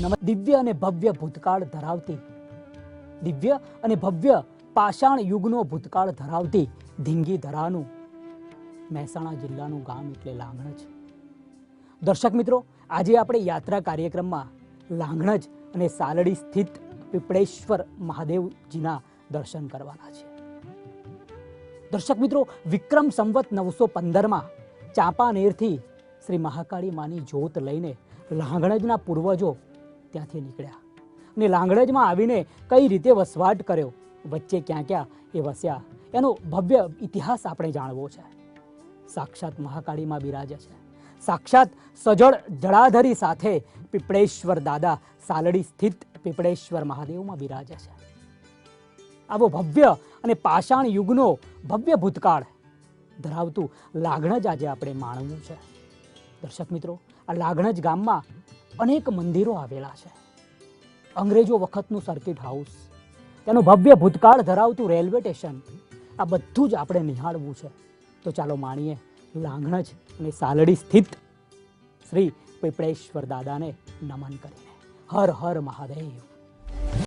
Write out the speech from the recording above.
દિવ્ય અને ભવ્ય ભૂતકાળ ધરાવતી, દિવ્ય અને ભવ્ય પાષાણ યુગનો ભૂતકાળ ધરાવતી ધીંગી ધરાનું મહેસાણા જિલ્લાનું ગામ એટલે લાંગણજ. દર્શક મિત્રો, આજે આપણે યાત્રા કાર્યક્રમમાં લાંગણજ અને સાલડી સ્થિત પીપળેશ્વર મહાદેવજીના દર્શન કરવાના છે. દર્શક મિત્રો, વિક્રમ સંવત 915માં ચાંપાનેરથી શ્રી મહાકાળી માની જ્યોત લઈને લાંગણજના પૂર્વજો ત્યાંથી નીકળ્યા અને લાંગણજમાં આવીને કઈ રીતે વસવાટ કર્યો, વચ્ચે ક્યાં ક્યાં એ વસ્યા, એનો ભવ્ય ઇતિહાસ આપણે જાણવો છે. સાક્ષાત મહાકાળીમાં બિરાજે છે. સાક્ષાત સજળ જળાધરી સાથે પીપળેશ્વર દાદા સાલડી સ્થિત પીપળેશ્વર મહાદેવમાં બિરાજે છે. આવો ભવ્ય અને પાષાણ યુગનો ભવ્ય ભૂતકાળ ધરાવતું લાંગણજ આજે આપણે માણવું છે. દર્શક મિત્રો, આ લાંગણજ ગામમાં અનેક મંદિરો આવેલા છે. અંગ્રેજો વખતનું સર્કિટ હાઉસ, તેનું ભવ્ય ભૂતકાળ ધરાવતું રેલવે સ્ટેશન, આ બધું જ આપણે નિહાળવું છે. તો ચાલો માણીએ લાંગણજ અને સાલડી સ્થિત શ્રી પીપળેશ્વર દાદાને નમન કરીને. હર હર મહાદેવ.